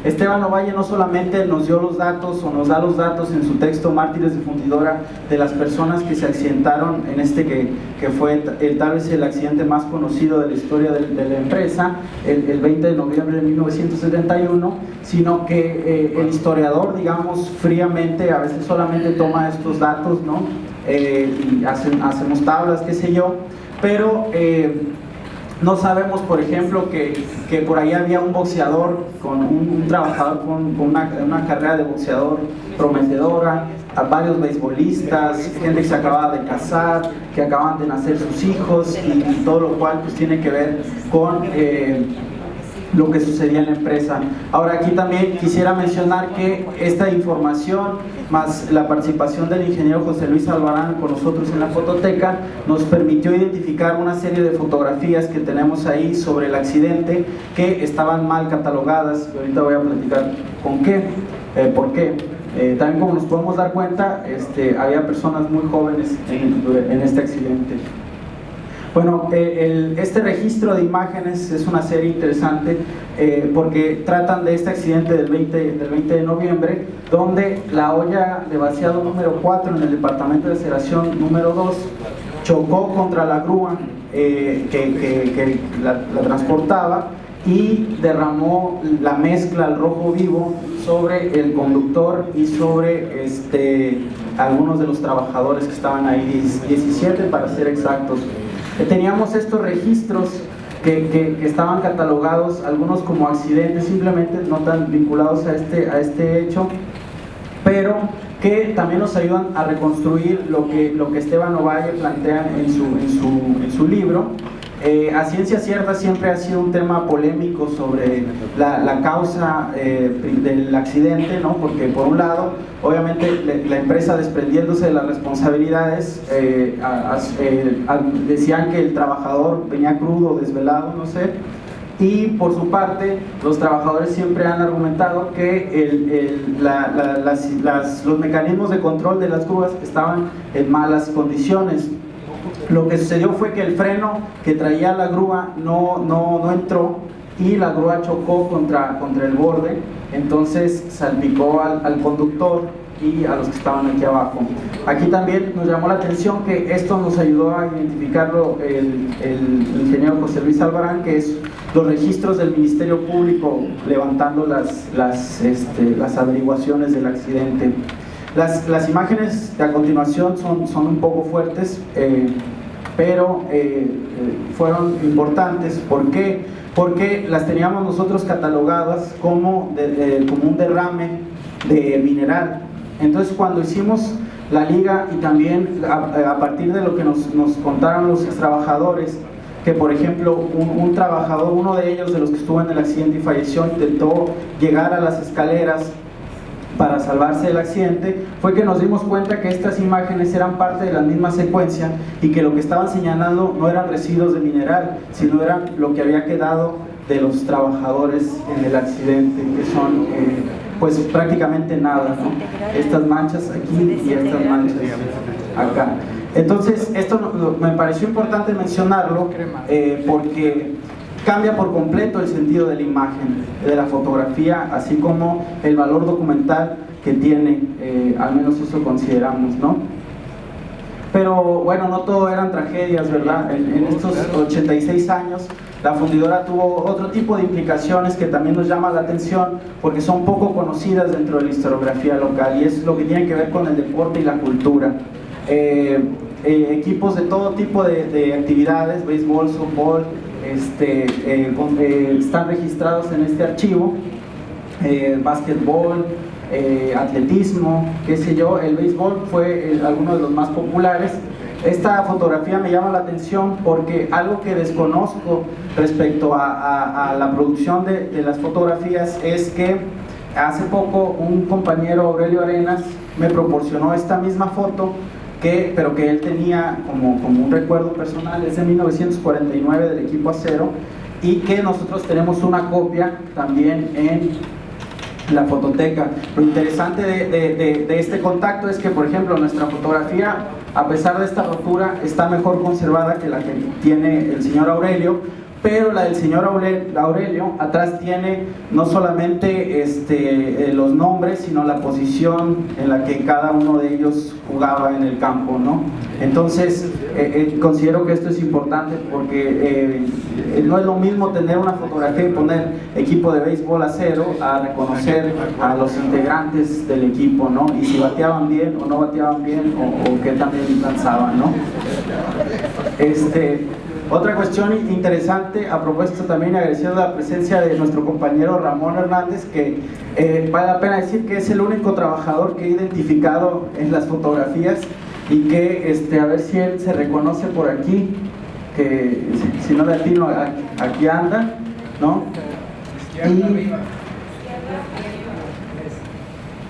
Esteban Ovalle no solamente nos dio los datos o nos da los datos en su texto Mártires de Fundidora de las personas que se accidentaron en este que fue tal vez el accidente más conocido de la historia de la empresa, el 20 de noviembre de 1971, sino que el historiador, digamos, fríamente, a veces solamente toma estos datos, ¿no? Y hacemos tablas, qué sé yo, pero no sabemos, por ejemplo, que por ahí había un boxeador, un trabajador con una carrera de boxeador prometedora, a varios beisbolistas, gente que se acababa de casar, que acaban de nacer sus hijos y todo lo cual pues tiene que ver con lo que sucedía en la empresa. Ahora aquí también quisiera mencionar que esta información, más la participación del ingeniero José Luis Albarán con nosotros en la fototeca, nos permitió identificar una serie de fotografías que tenemos ahí sobre el accidente que estaban mal catalogadas, y ahorita voy a platicar por qué. También, como nos podemos dar cuenta, había personas muy jóvenes en este accidente. Bueno, este registro de imágenes es una serie interesante porque tratan de este accidente del 20 de noviembre, donde la olla de vaciado número 4 en el departamento de aceleración número 2 chocó contra la grúa que la transportaba y derramó la mezcla al rojo vivo sobre el conductor y sobre algunos de los trabajadores que estaban ahí, 17 para ser exactos. Teníamos estos registros que estaban catalogados, algunos como accidentes, simplemente no tan vinculados a este hecho, pero que también nos ayudan a reconstruir lo que Esteban Ovalle plantea en su libro. A ciencia cierta siempre ha sido un tema polémico sobre la causa del accidente, ¿no? Porque por un lado, obviamente la empresa, desprendiéndose de las responsabilidades, decían que el trabajador venía crudo, desvelado, no sé, y por su parte los trabajadores siempre han argumentado que los mecanismos de control de las grúas estaban en malas condiciones. Lo que sucedió fue que el freno que traía la grúa no entró y la grúa chocó contra el borde, entonces salpicó al conductor y a los que estaban aquí abajo. Aquí también nos llamó la atención que esto nos ayudó a identificarlo el ingeniero José Luis Albarán, que es los registros del Ministerio Público levantando las averiguaciones del accidente. Las imágenes de a continuación son un poco fuertes, pero fueron importantes. ¿Por qué? Porque las teníamos nosotros catalogadas como un derrame de mineral. Entonces, cuando hicimos la liga y también a partir de lo que nos contaron los trabajadores, que por ejemplo un trabajador, uno de ellos de los que estuvo en el accidente y falleció, intentó llegar a las escaleras para salvarse del accidente, fue que nos dimos cuenta que estas imágenes eran parte de la misma secuencia y que lo que estaban señalando no eran residuos de mineral, sino eran lo que había quedado de los trabajadores en el accidente, que son pues prácticamente nada, ¿no? Estas manchas aquí y estas manchas acá. Entonces esto me pareció importante mencionarlo porque cambia por completo el sentido de la imagen, de la fotografía, así como el valor documental que tiene, al menos eso consideramos, ¿no? Pero bueno, no todo eran tragedias, ¿verdad? En estos 86 años, la fundidora tuvo otro tipo de implicaciones que también nos llama la atención porque son poco conocidas dentro de la historiografía local, y es lo que tiene que ver con el deporte y la cultura. Equipos de todo tipo de actividades, béisbol, softball, están registrados en este archivo, básquetbol, atletismo, qué sé yo. El béisbol fue alguno de los más populares. Esta fotografía me llama la atención porque algo que desconozco respecto a la producción de las fotografías es que hace poco un compañero, Aurelio Arenas, me proporcionó esta misma foto, pero que él tenía como un recuerdo personal. Es de 1949 del equipo Acero, y que nosotros tenemos una copia también en la fototeca. Lo interesante de este contacto es que, por ejemplo, nuestra fotografía, a pesar de esta rotura, está mejor conservada que la que tiene el señor Aurelio, pero la del señor Aurelio atrás tiene no solamente los nombres, sino la posición en la que cada uno de ellos jugaba en el campo, ¿no? Entonces considero que esto es importante porque no es lo mismo tener una fotografía y poner equipo de béisbol Acero a reconocer a los integrantes del equipo, ¿no? Y si bateaban bien o no bateaban bien o qué también lanzaban, ¿no? Otra cuestión interesante, a propósito también agradeciendo la presencia de nuestro compañero Ramón Hernández, que vale la pena decir que es el único trabajador que he identificado en las fotografías y que a ver si él se reconoce por aquí, que si no le atino, aquí anda, ¿no?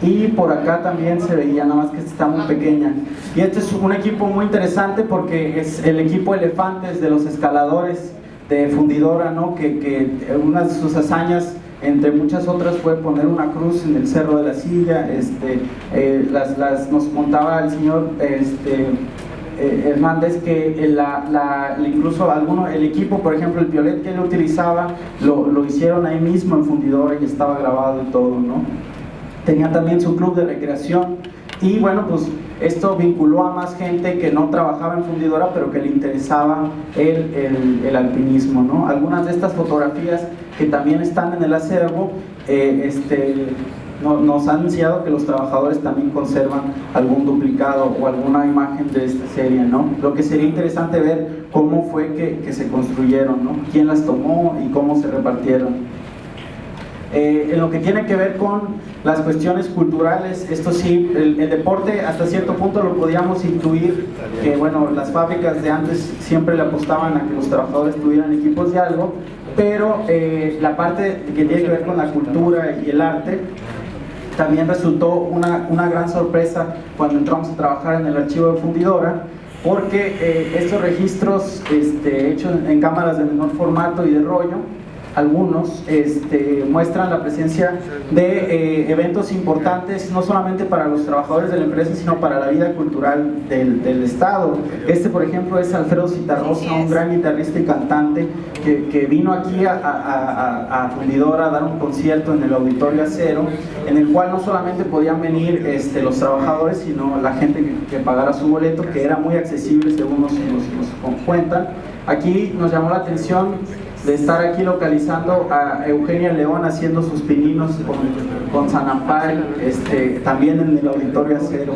Y por acá también se veía, nada más que está muy pequeña. Y este es un equipo muy interesante porque es el equipo Elefantes de los escaladores de Fundidora, ¿no? Que una de sus hazañas, entre muchas otras, fue poner una cruz en el Cerro de la Silla. Nos contaba el señor Hernández que incluso el equipo, por ejemplo el piolet que él utilizaba, lo hicieron ahí mismo en Fundidora y estaba grabado y todo, ¿no? Tenía también su club de recreación y bueno, pues esto vinculó a más gente que no trabajaba en Fundidora pero que le interesaba el alpinismo, ¿no? Algunas de estas fotografías que también están en el acervo nos han enseñado que los trabajadores también conservan algún duplicado o alguna imagen de esta serie, ¿no? Lo que sería interesante ver cómo fue que se construyeron, ¿no? Quién las tomó y cómo se repartieron. En lo que tiene que ver con las cuestiones culturales, esto sí, el deporte hasta cierto punto lo podíamos incluir, que bueno, las fábricas de antes siempre le apostaban a que los trabajadores tuvieran equipos de algo, pero la parte que tiene que ver con la cultura y el arte también resultó una gran sorpresa cuando entramos a trabajar en el archivo de Fundidora, porque estos registros hechos en cámaras de menor formato y de rollo, algunos muestran la presencia de eventos importantes no solamente para los trabajadores de la empresa sino para la vida cultural del estado. Por ejemplo es Alfredo Citarrosa, un gran guitarrista y cantante que vino aquí a Fundidora a dar un concierto en el Auditorio Acero, en el cual no solamente podían venir los trabajadores sino la gente que pagara su boleto, que era muy accesible según nos cuentan. Aquí nos llamó la atención de estar aquí localizando a Eugenia León haciendo sus pininos con San Amparo, también en el Auditorio Acero.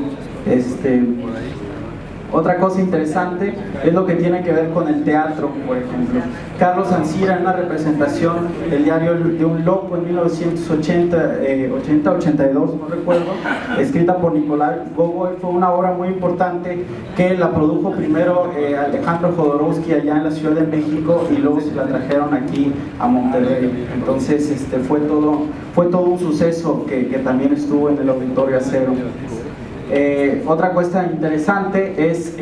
Otra cosa interesante es lo que tiene que ver con el teatro, por ejemplo. Carlos Ancira, en una representación del Diario de un Loco en 1980-82, no recuerdo, escrita por Nicolás Gogol, fue una obra muy importante que la produjo primero Alejandro Jodorowsky allá en la Ciudad de México y luego se la trajeron aquí a Monterrey. Entonces fue todo un suceso que también estuvo en el Auditorio Acero. Otra cuestión interesante es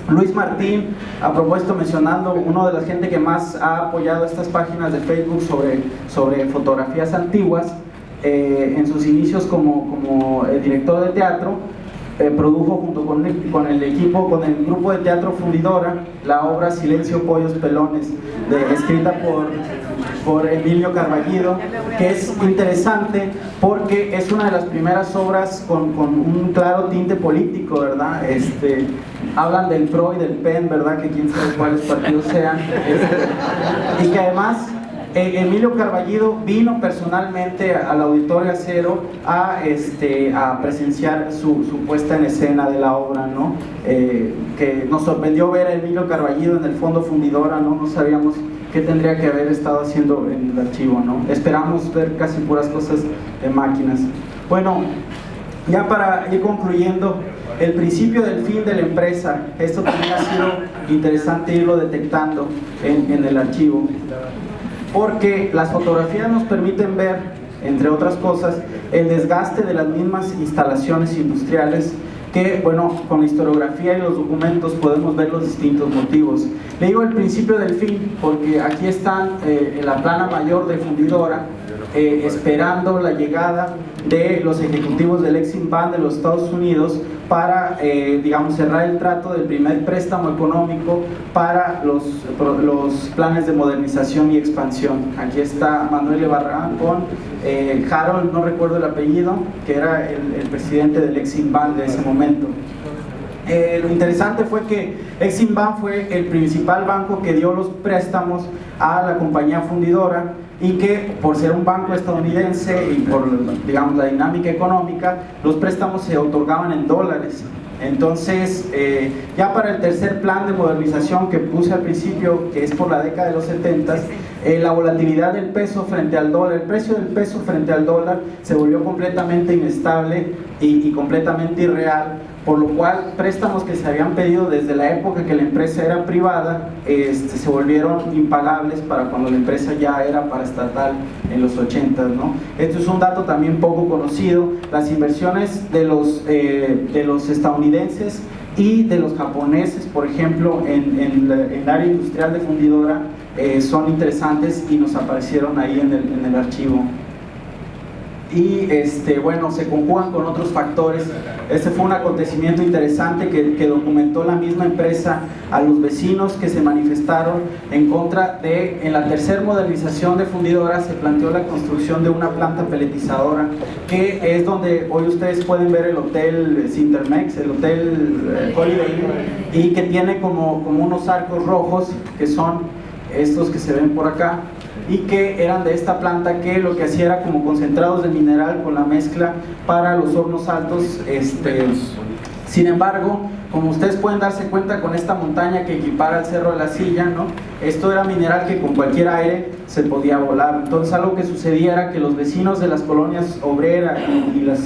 Luis Martín, a propósito mencionando uno de la gente que más ha apoyado estas páginas de Facebook sobre fotografías antiguas. En sus inicios como director de teatro, produjo junto con el grupo de teatro Fundidora la obra Silencio Pollos Pelones, escrita por Emilio Carballido, que es interesante porque es una de las primeras obras con un claro tinte político, ¿verdad? Hablan del PRO y del PEN, ¿verdad? Que quién sabe cuáles partidos sean, y que además Emilio Carballido vino personalmente al Auditorio Acero a presenciar su puesta en escena de la obra, ¿no? Que nos sorprendió ver a Emilio Carballido en el fondo Fundidora, ¿no? No sabíamos qué tendría que haber estado haciendo en el archivo, ¿no? Esperamos ver casi puras cosas de máquinas. Bueno, ya para ir concluyendo, el principio del fin de la empresa, esto también ha sido interesante irlo detectando en el archivo, porque las fotografías nos permiten ver, entre otras cosas, el desgaste de las mismas instalaciones industriales que, bueno, con la historiografía y los documentos podemos ver los distintos motivos. Le digo el principio del fin porque aquí están en la plana mayor de Fundidora, esperando la llegada de los ejecutivos del Exim Bank de los Estados Unidos para, digamos, cerrar el trato del primer préstamo económico para los planes de modernización y expansión. Aquí está Manuel Barragán con Harold, no recuerdo el apellido, que era el presidente del Exim Bank de ese momento. Lo interesante fue que Exim Bank fue el principal banco que dio los préstamos a la compañía fundidora, y que por ser un banco estadounidense y por, digamos, la dinámica económica, los préstamos se otorgaban en dólares. Entonces, ya para el tercer plan de modernización que puse al principio, que es por la década de los 70, la volatilidad del peso frente al dólar, el precio del peso frente al dólar se volvió completamente inestable y completamente irreal, por lo cual préstamos que se habían pedido desde la época que la empresa era privada se volvieron impagables para cuando la empresa ya era paraestatal en los 80, ¿no? Esto es un dato también poco conocido. Las inversiones de los estadounidenses y de los japoneses, por ejemplo, en el área industrial de fundidora son interesantes y nos aparecieron ahí en el archivo. Y bueno, se conjugan con otros factores. Este fue un acontecimiento interesante que documentó la misma empresa a los vecinos que se manifestaron en contra de, en la tercera modernización de fundidora se planteó la construcción de una planta peletizadora, que es donde hoy ustedes pueden ver el hotel Cintermex, el hotel Holiday Inn, y que tiene como unos arcos rojos, que son estos que se ven por acá, y que eran de esta planta, que lo que hacía era como concentrados de mineral con la mezcla para los hornos altos. Sin embargo, como ustedes pueden darse cuenta con esta montaña que equipara al Cerro de la Silla, ¿no? Esto era mineral que con cualquier aire se podía volar. Entonces algo que sucedía era que los vecinos de las colonias obreras y las